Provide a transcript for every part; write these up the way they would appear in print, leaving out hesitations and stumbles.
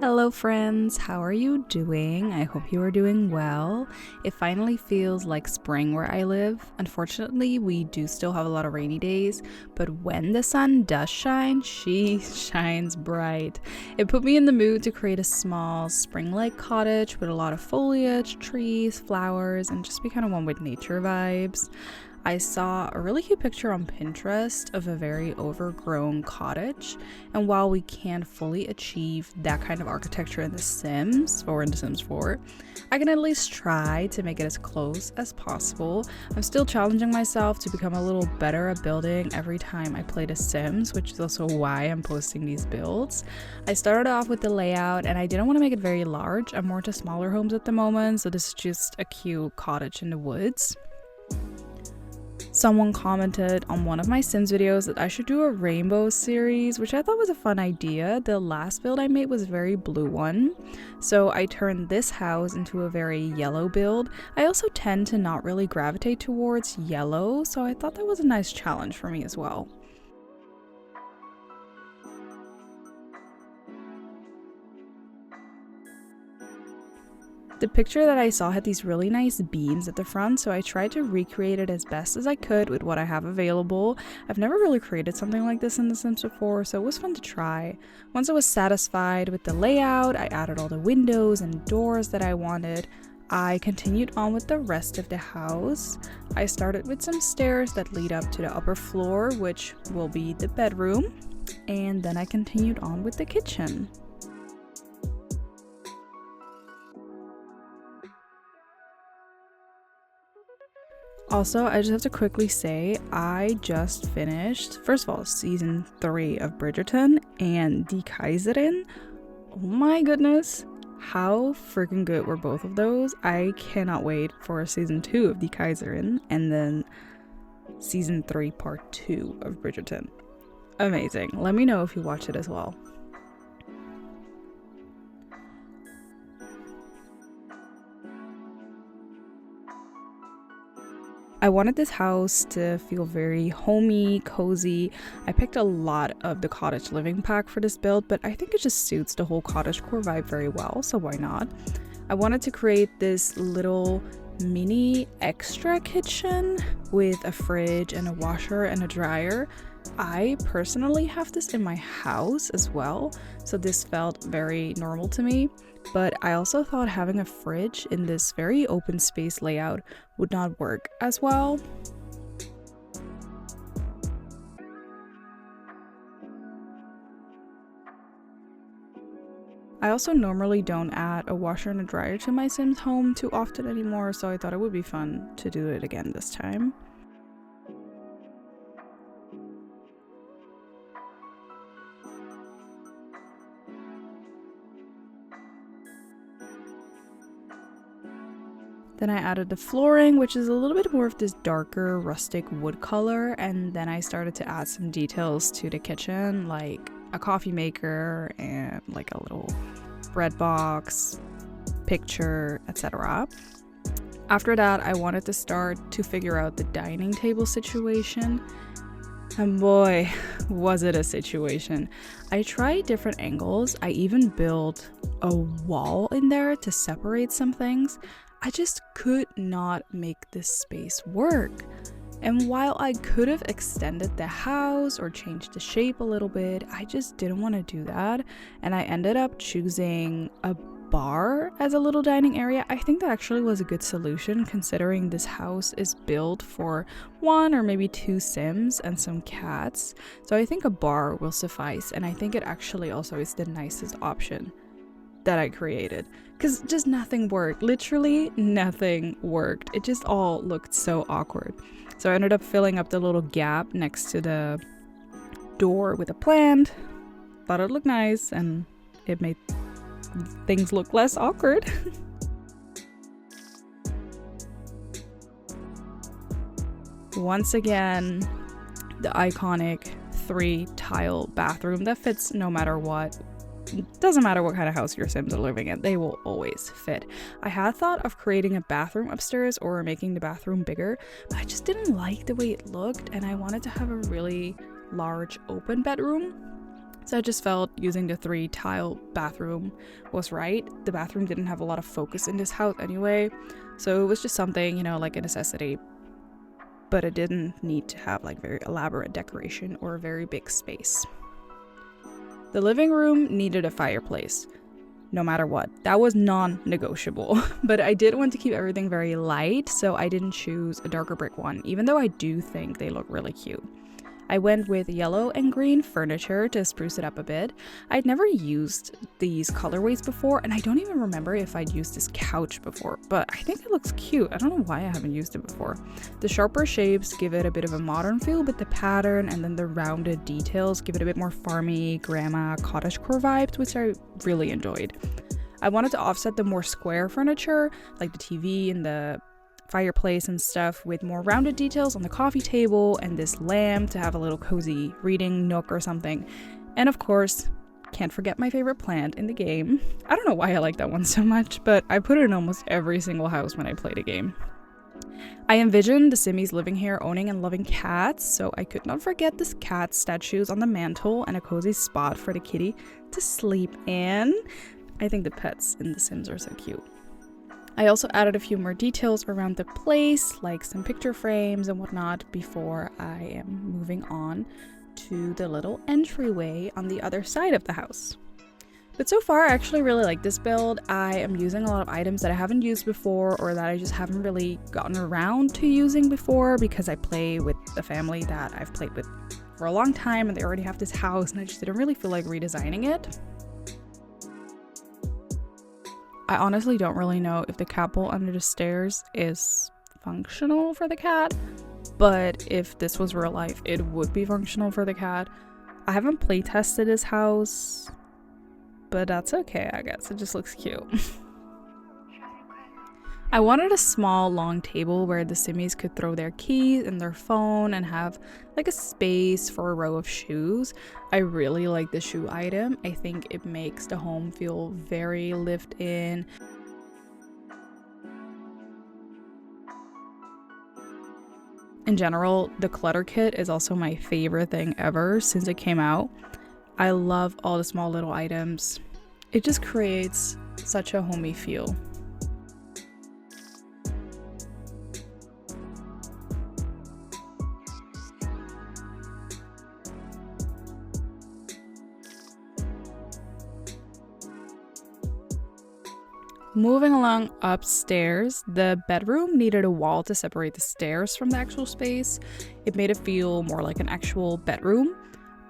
Hello friends, how are you doing? I hope you are doing well. It finally feels like spring where I live. Unfortunately, we do still have a lot of rainy days, but when the sun does shine, she shines bright. It put me in the mood to create a small spring-like cottage with a lot of foliage, trees, flowers, and just be kind of one with nature vibes. I saw a really cute picture on Pinterest of a very overgrown cottage, and while we can't fully achieve that kind of architecture in The Sims or in The Sims 4, I can at least try to make it as close as possible. I'm still challenging myself to become a little better at building every time I play The Sims, which is also why I'm posting these builds. I started off with the layout and I didn't want to make it very large. I'm more into smaller homes at the moment, so this is just a cute cottage in the woods. Someone commented on one of my Sims videos that I should do a rainbow series, which I thought was a fun idea. The last build I made was a very blue one, so I turned this house into a very yellow build. I also tend to not really gravitate towards yellow, so I thought that was a nice challenge for me as well. The picture that I saw had these really nice beams at the front, so I tried to recreate it as best as I could with what I have available. I've never really created something like this in The Sims before, so it was fun to try. Once I was satisfied with the layout, I added all the windows and doors that I wanted. I continued on with the rest of the house. I started with some stairs that lead up to the upper floor, which will be the bedroom, and then I continued on with the kitchen. Also, I just have to quickly say, I just finished, first of all, season 3 of Bridgerton and Die Kaiserin. Oh my goodness, how freaking good were both of those? I cannot wait for season 2 of Die Kaiserin and then season 3 part 2 of Bridgerton. Amazing. Let me know if you watch it as well. I wanted this house to feel very homey, cozy. I picked a lot of the cottage living pack for this build, but I think it just suits the whole cottagecore vibe very well, so why not? I wanted to create this little mini extra kitchen with a fridge and a washer and a dryer. I personally have this in my house as well, so this felt very normal to me. But I also thought having a fridge in this very open space layout would not work as well. I also normally don't add a washer and a dryer to my Sims home too often anymore, so I thought it would be fun to do it again this time. Then I added the flooring, which is a little bit more of this darker rustic wood color, and then I started to add some details to the kitchen, like a coffee maker and like a little bread box, picture, etc. After that, I wanted to start to figure out the dining table situation. And boy, was it a situation. I tried different angles. I even built a wall in there to separate some things. I just could not make this space work. And while I could have extended the house or changed the shape a little bit, I just didn't want to do that. And I ended up choosing a bar as a little dining area. I think that actually was a good solution considering this house is built for 1 or maybe 2 Sims and some cats. So I think a bar will suffice, and I think it actually also is the nicest option that I created, because just nothing worked. Literally nothing worked. It just all looked so awkward. So I ended up filling up the little gap next to the door with a plant. Thought it looked nice and it made things look less awkward. Once again, the iconic 3-tile bathroom that fits no matter what. Doesn't matter what kind of house your Sims are living in, they will always fit. I had thought of creating a bathroom upstairs or making the bathroom bigger, but I just didn't like the way it looked, and I wanted to have a really large open bedroom. So I just felt using the 3-tile bathroom was right. The bathroom didn't have a lot of focus in this house anyway, so it was just something, you know, like a necessity. But it didn't need to have like very elaborate decoration or a very big space. The living room needed a fireplace, no matter what. That was non-negotiable. But I did want to keep everything very light, so I didn't choose a darker brick one, even though I do think they look really cute. I went with yellow and green furniture to spruce it up a bit. I'd never used these colorways before, and I don't even remember if I'd used this couch before, but I think it looks cute. I don't know why I haven't used it before. The sharper shapes give it a bit of a modern feel, but the pattern and then the rounded details give it a bit more farmy, grandma, cottagecore vibes, which I really enjoyed. I wanted to offset the more square furniture, like the TV and the fireplace and stuff, with more rounded details on the coffee table and this lamp to have a little cozy reading nook or something. And of course, can't forget my favorite plant in the game. I don't know why I like that one so much, but I put it in almost every single house when I played a game. I envisioned the Simmies living here, owning and loving cats, so I could not forget this cat statues on the mantle and a cozy spot for the kitty to sleep in. I think the pets in The Sims are so cute. I also added a few more details around the place, like some picture frames and whatnot, before I am moving on to the little entryway on the other side of the house. But so far, I actually really like this build. I am using a lot of items that I haven't used before, or that I just haven't really gotten around to using before, because I play with a family that I've played with for a long time and they already have this house, and I just didn't really feel like redesigning it. I honestly don't really know if the cat bowl under the stairs is functional for the cat, but if this was real life, it would be functional for the cat. I haven't play tested this house, but that's okay, I guess. It just looks cute. I wanted a small, long table where the Simmies could throw their keys and their phone and have like a space for a row of shoes. I really like the shoe item. I think it makes the home feel very lived in. In general, the clutter kit is also my favorite thing ever since it came out. I love all the small little items. It just creates such a homey feel. Moving along upstairs, the bedroom needed a wall to separate the stairs from the actual space. It made it feel more like an actual bedroom,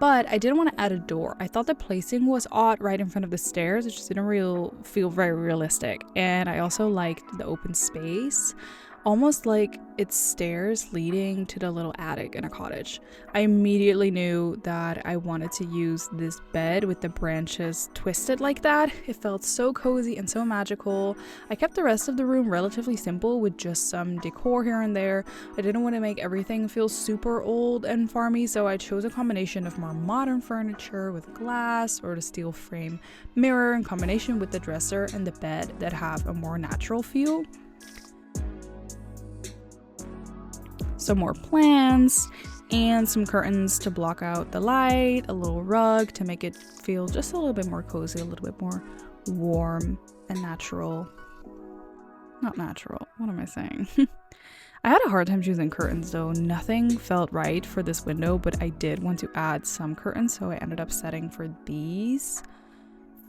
but I didn't want to add a door. I thought the placing was odd right in front of the stairs. It just didn't feel very realistic. And I also liked the open space, almost like it's stairs leading to the little attic in a cottage. I immediately knew that I wanted to use this bed with the branches twisted like that. It felt so cozy and so magical. I kept the rest of the room relatively simple with just some decor here and there. I didn't want to make everything feel super old and farmy, so I chose a combination of more modern furniture with glass or the steel frame mirror in combination with the dresser and the bed that have a more natural feel. Some more plants and some curtains to block out the light, a little rug to make it feel just a little bit more cozy, a little bit more warm and natural. Not natural, what am I saying? I had a hard time choosing curtains though. Nothing felt right for this window, but I did want to add some curtains, so I ended up setting for these.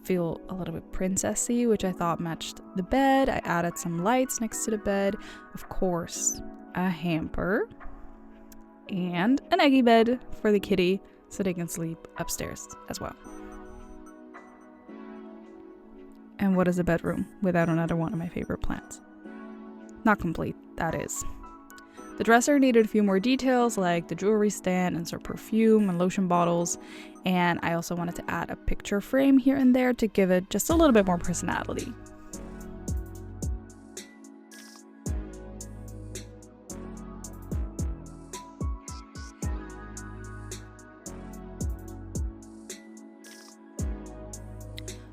Feel a little bit princessy, which I thought matched the bed. I added some lights next to the bed, of course, a hamper, and an eggy bed for the kitty so they can sleep upstairs as well. And what is a bedroom without another one of my favorite plants? Not complete, that is. The dresser needed a few more details, like the jewelry stand and some perfume and lotion bottles, and I also wanted to add a picture frame here and there to give it just a little bit more personality.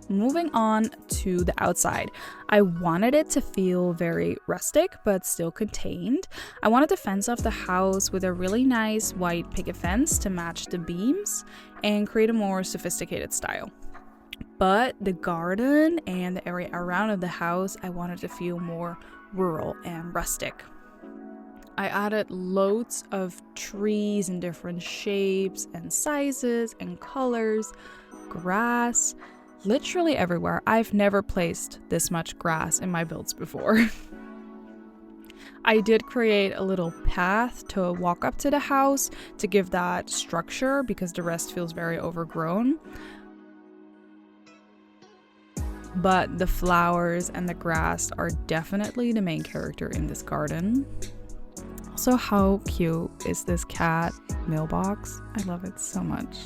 Moving on to the outside. I wanted it to feel very rustic but still contained. I wanted to fence off the house with a really nice white picket fence to match the beams and create a more sophisticated style. But the garden and the area around the house, I wanted to feel more rural and rustic. I added loads of trees in different shapes and sizes and colors, grass, literally everywhere. I've never placed this much grass in my builds before. I did create a little path to walk up to the house to give that structure because the rest feels very overgrown. But the flowers and the grass are definitely the main character in this garden. Also, how cute is this cat mailbox? I love it so much.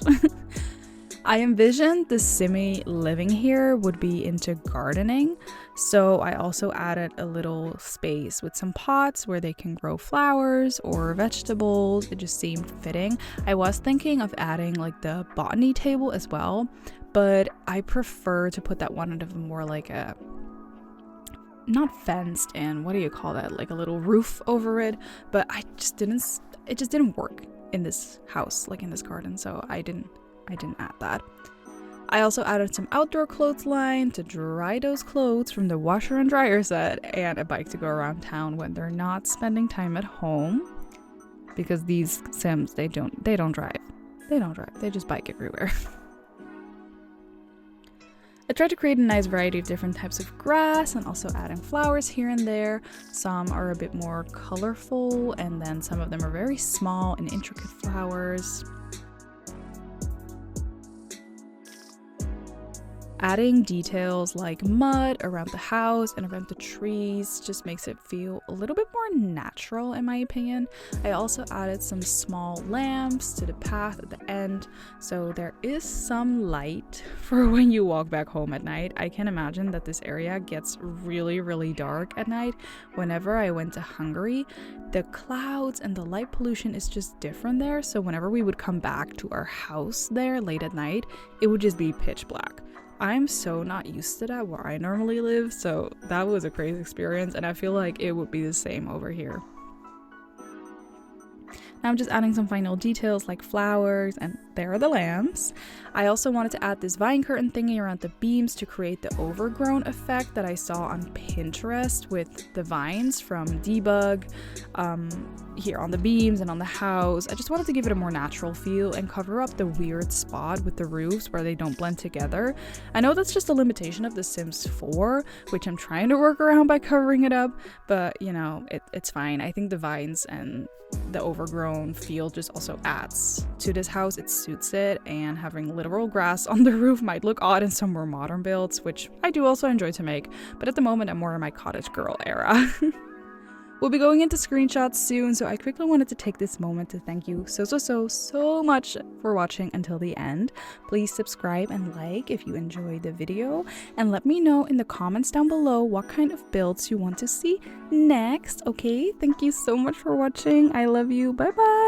I envisioned the Simi living here would be into gardening, so I also added a little space with some pots where they can grow flowers or vegetables. It just seemed fitting. I was thinking of adding like the botany table as well, but I prefer to put that one into more like a not fenced in, what do you call that, like a little roof over it, but it just didn't work in this house, like in this garden, so I didn't add that. I also added some outdoor clothesline to dry those clothes from the washer and dryer set, and a bike to go around town when they're not spending time at home, because these Sims, they don't drive, they just bike everywhere. I tried to create a nice variety of different types of grass and also adding flowers here and there. Some are a bit more colorful, and then some of them are very small and intricate flowers. Adding details like mud around the house and around the trees just makes it feel a little bit more natural in my opinion. I also added some small lamps to the path at the end, so there is some light for when you walk back home at night. I can imagine that this area gets really, really dark at night. Whenever I went to Hungary, the clouds and the light pollution is just different there, so whenever we would come back to our house there late at night, it would just be pitch black. I'm so not used to that where I normally live, so that was a crazy experience, and I feel like it would be the same over here. Now I'm just adding some final details like flowers, and there are the lamps. I also wanted to add this vine curtain thingy around the beams to create the overgrown effect that I saw on Pinterest with the vines from Debug here on the beams and on the house. I just wanted to give it a more natural feel and cover up the weird spot with the roofs where they don't blend together. I know that's just a limitation of The Sims 4, which I'm trying to work around by covering it up, but you know, it's fine. I think the vines and the overgrown feel just also adds to this house. It suits it, and having literal grass on the roof might look odd in some more modern builds, which I do also enjoy to make, but at the moment I'm more in my cottage girl era. We'll be going into screenshots soon, so I quickly wanted to take this moment to thank you so much for watching until the end. Please subscribe and like if you enjoyed the video, and let me know in the comments down below what kind of builds you want to see next, okay? Thank you so much for watching. I love you. Bye bye!